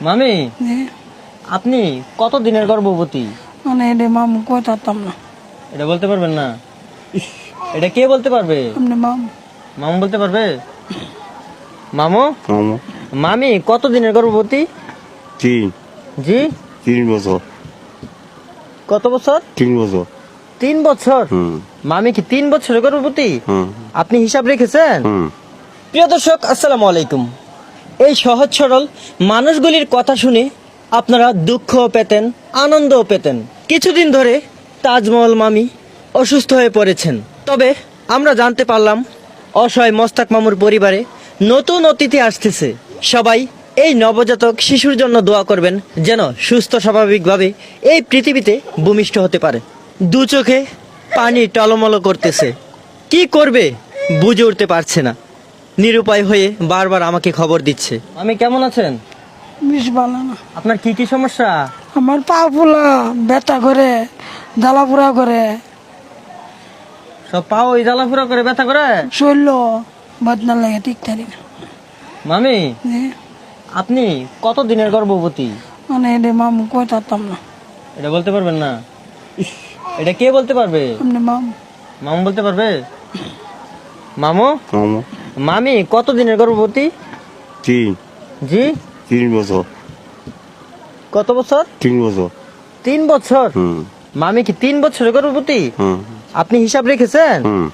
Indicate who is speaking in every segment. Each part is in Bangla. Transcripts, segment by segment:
Speaker 1: মামি, আপনি কত দিনের গর্ভবতী?
Speaker 2: মানে এটা মামু কইতাম না।
Speaker 1: এটা বলতে পারবেন না? এটা কে বলতে পারবে?
Speaker 2: আপনি মামু।
Speaker 1: মামু বলতে পারবে? মামু,
Speaker 3: মামু
Speaker 1: মামি কত দিনের গর্ভবতী?
Speaker 3: 3
Speaker 1: জি,
Speaker 3: 3 বছর।
Speaker 1: কত বছর?
Speaker 3: 3 বছর।
Speaker 1: 3 বছর।
Speaker 3: হুম
Speaker 1: মামি কি 3 বছরের গর্ভবতী?
Speaker 3: হুম
Speaker 1: আপনি হিসাব রেখেছেন?
Speaker 3: হুম।
Speaker 1: প্রিয় দর্শক, আসসালামু আলাইকুম। এই সহজ সরল মানুষগুলির কথা শুনে আপনারা দুঃখও পেতেন, আনন্দও পেতেন। কিছুদিন ধরে তাজমহল মামি অসুস্থ হয়ে পড়েছেন। তবে আমরা জানতে পারলাম অসহায় মোস্তাক মামুর পরিবারে নতুন অতিথি আসতেছে। সবাই এই নবজাতক শিশুর জন্য দোয়া করবেন যেন সুস্থ স্বাভাবিকভাবে এই পৃথিবীতে ভূমিষ্ঠ হতে পারে। দু চোখে পানি টলমল করতেছে, কি করবে বুঝে উঠতে পারছে না। নিরুপায় হয়ে বারবার আমাকে খবর দিচ্ছে। আমি কেমন আছেন?
Speaker 2: বেশ ভালো না।
Speaker 1: আপনার কি কি সমস্যা?
Speaker 2: আমার পা ফুলা ব্যথা করে, জ্বালা পোড়া করে,
Speaker 1: সব পাও ওই জ্বালাফুরা করে ব্যথা করে?
Speaker 2: শরীর বদনা লাগে ঠিক থাকি না।
Speaker 1: মামি, আপনি কত দিনের গর্ভবতী?
Speaker 2: মানে এটা মামু কইতাম না।
Speaker 1: এটা বলতে পারবেন না? এটা কে বলতে পারবে?
Speaker 2: আপনি মামু।
Speaker 1: মামু বলতে পারবে? মামু,
Speaker 3: মামু
Speaker 1: মামি কত দিনের গর্ভবতী?
Speaker 3: 3
Speaker 1: জি,
Speaker 3: 3 বছর।
Speaker 1: কত বছর?
Speaker 3: 3 বছর।
Speaker 1: 3 বছর।
Speaker 3: হুম
Speaker 1: মামি কি 3 বছরের গর্ভবতী?
Speaker 3: হুম
Speaker 1: আপনি হিসাব রেখেছেন?
Speaker 3: হুম।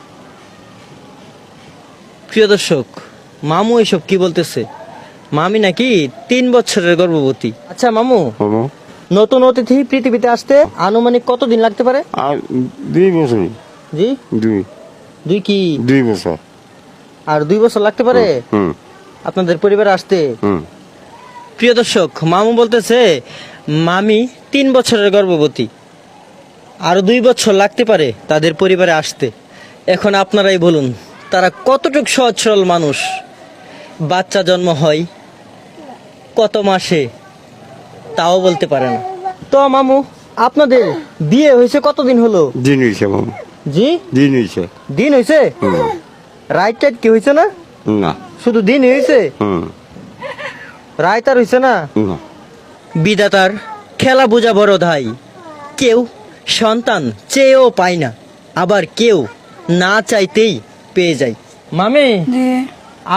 Speaker 1: প্রিয় দর্শক, মামু এসব কি বলতেছে? মামি নাকি 3 বছরের গর্ভবতী। আচ্ছা মামু,
Speaker 3: মামু
Speaker 1: নতুন অতিথি পৃথিবীতে আসতে আনুমানিক কত দিন লাগতে পারে?
Speaker 3: আর 2 বছর।
Speaker 1: জি,
Speaker 3: 2
Speaker 1: কি
Speaker 3: 2 বছর।
Speaker 1: আর 2 বছর লাগতে পারে
Speaker 3: হুম
Speaker 1: আপনাদের পরিবারে আসতে?
Speaker 3: হুম।
Speaker 1: প্রিয় দর্শক, মামু বলতেছে মামি 3 বছরের গর্ভবতী, আরো 2 বছর লাগতে পারে তাদের পরিবারে আসতে। এখন আপনারাই বলুন, তারা কতটুকু সহজ সরল মানুষ। বাচ্চা জন্ম হয় কত মাসে তাও বলতে পারে না। তো মামু, আপনাদের বিয়ে হয়েছে কতদিন হলো?
Speaker 3: দিন হয়েছে মামু।
Speaker 1: জি,
Speaker 3: দিন হয়েছে।
Speaker 1: দিন হয়েছে? রাইট টাইট কি হয়েছে না?
Speaker 3: না।
Speaker 1: শুধু দিন হয়েছে,
Speaker 3: হুম
Speaker 1: রাইট আর হয়েছে না?
Speaker 3: না।
Speaker 1: বিধাতার খেলা বোঝা বড় ধাই। কেউ সন্তান চেয়েও পায় না, আবার কেউ না চাইতেই পেয়ে যায়। মামি,
Speaker 2: যে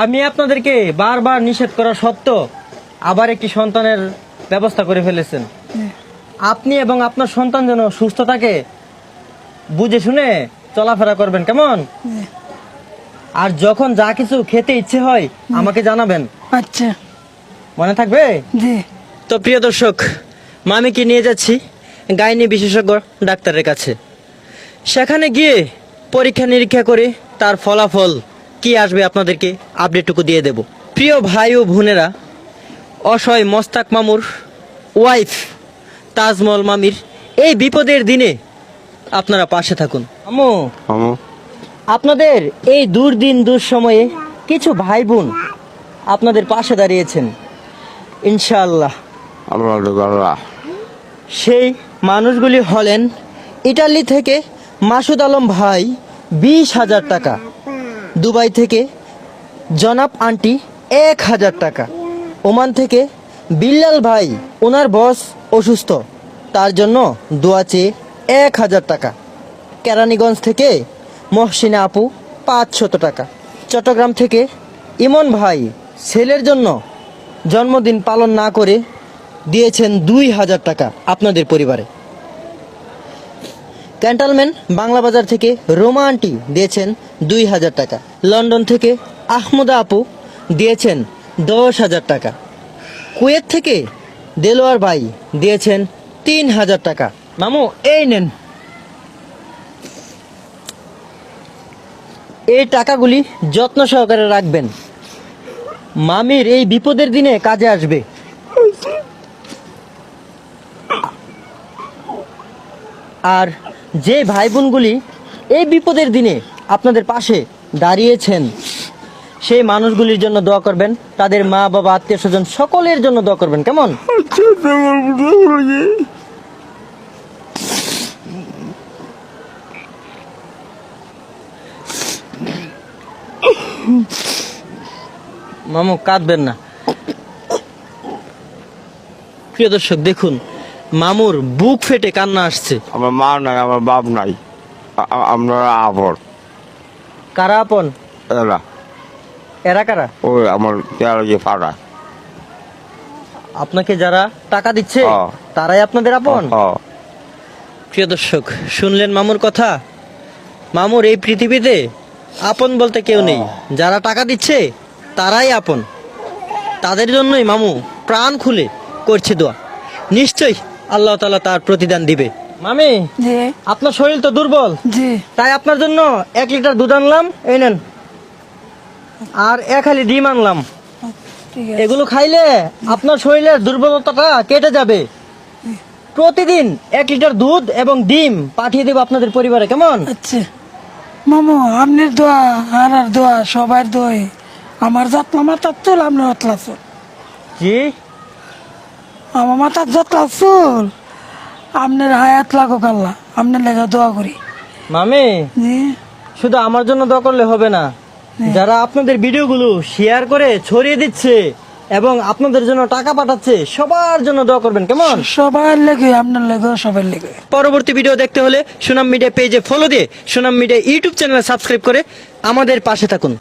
Speaker 1: আমি আপনাদেরকে বারবার নিষেধ করা সত্ত্বেও আবার একটি সন্তানের ব্যবস্থা করে ফেলেছেন। আপনি এবং আপনার সন্তান যেন সুস্থ থাকে বুঝে শুনে চলাফেরা করবেন, কেমন? আর যখন যা কিছু খেতে ইচ্ছে হয় আমাকে জানাবেন,
Speaker 2: আচ্ছা।
Speaker 1: মনে থাকবে?
Speaker 2: জি।
Speaker 1: তো প্রিয় দর্শক, মামিকে নিয়ে যাচ্ছি গাইনি বিশেষজ্ঞ ডাক্তারের কাছে। সেখানে গিয়ে পরীক্ষা নিরীক্ষা করে তার ফলাফল কি আসবে আপনাদেরকে আপডেটটুকু দিয়ে দেব। প্রিয় ভাই ও বোনেরা, অসহায় মোস্তাক মামুর ওয়াইফ তাজমহল মামির এই বিপদের দিনে আপনারা পাশে থাকুন। মামু,
Speaker 3: মামু
Speaker 1: আপনাদের এই দুর্দিন দুঃসময়ে কিছু ভাই বোন আপনাদের পাশে দাঁড়িয়েছেন ইনশাআল্লাহ।
Speaker 3: আল্লাহ।
Speaker 1: সেই মানুষগুলি হলেন ইটালি থেকে মাসুদ আলম ভাই 20,000 টাকা, দুবাই থেকে জনাব আন্টি 1,000 টাকা, ওমান থেকে বিল্লাল ভাই ওনার বস অসুস্থ তার জন্য দোয়া চেয়ে 1,000 টাকা, কেরানীগঞ্জ থেকে মহসিনা আপু 500 টাকা, চট্টগ্রাম থেকে ইমন ভাই ছেলের জন্য জন্মদিন পালন না করে দিয়েছেন 2,000 টাকা আপনাদের পরিবারে। ক্যান্টনমেন্ট বাংলা বাজার থেকে রোমা আন্টি দিয়েছেন 2,000 টাকা, লন্ডন থেকে আহমদা আপু দিয়েছেন 10,000 টাকা, কুয়েত থেকে দেলোয়ার ভাই দিয়েছেন 3,000 টাকা। মামু, এই নেন, এই টাকাগুলি যত্ন সহকারে রাখবেন, মামির এই বিপদের দিনে কাজে আসবে। আর যে ভাই বোনগুলি এই বিপদের দিনে আপনাদের পাশে দাঁড়িয়েছেন সেই মানুষগুলির জন্য দোয়া করবেন, তাদের মা বাবা আত্মীয় স্বজন সকলের জন্য দোয়া করবেন, কেমন? মামু কাঁদবেন না। প্রিয় দর্শক দেখুন, মামুর বুক ফেটে কান্না আসছে।
Speaker 3: আমার মা নাই, আমার বাপ নাই, আমরা আপন।
Speaker 1: কারা আপন?
Speaker 3: এরা
Speaker 1: এরা কারা?
Speaker 3: ওই আমার তেয়ালজি ফাটা।
Speaker 1: আপনাকে যারা টাকা দিচ্ছে
Speaker 3: হ্যাঁ।
Speaker 1: তারাই আপনাদের আপন?
Speaker 3: হ্যাঁ।
Speaker 1: প্রিয় দর্শক শুনলেন মামুর কথা। মামুর এই পৃথিবীতে আপন বলতে কেউ নেই, যারা টাকা দিচ্ছে তারাই আপন। তাদের জন্যই মামু প্রাণ খুলে করছে দোয়া। নিশ্চয়ই আল্লাহ তাআলা তার প্রতিদান দিবে। মামি,
Speaker 2: জি
Speaker 1: আপনার শরীর তো দুর্বল,
Speaker 2: জি
Speaker 1: তাই আপনার জন্য 1 লিটার দুধ আনলাম, এই নেন। আর 1 হালি ডিম আনলাম।
Speaker 2: ঠিক আছে।
Speaker 1: এগুলো খাইলে আপনার শরীরের দুর্বলতাটা কেটে যাবে। প্রতিদিন 1 লিটার দুধ এবং ডিম পাঠিয়ে দেবো আপনাদের পরিবারে, কেমন?
Speaker 2: আচ্ছা মামু, আপনার দোয়া আর দোয়া সবার দোয়া, আমার যত্ন মাথার চুল আপনার অতলা চুল,
Speaker 1: জি।
Speaker 2: আমার মাথার যতলা চুল আপনার হায়াত লাগুক আল্লাহ, আপনার লেগে দোয়া করি।
Speaker 1: মামি,
Speaker 2: জি
Speaker 1: শুধু আমার জন্য দোয়া করলে হবে না, যারা আপনাদের ভিডিওগুলো শেয়ার করে ছড়িয়ে দিচ্ছে এবং আপনাদের জন্য টাকা পাঠাচ্ছে, সবার জন্য দোয়া করবেন, কেমন?
Speaker 2: সবার লেগে, আপনার লেগে, সবার লেগে।
Speaker 1: পরবর্তী ভিডিও দেখতে হলে সুনাম মিডিয়া পেজে ফলো দিয়ে সুনাম মিডিয়া ইউটিউব চ্যানেলে সাবস্ক্রাইব করে আমাদের পাশে থাকুন।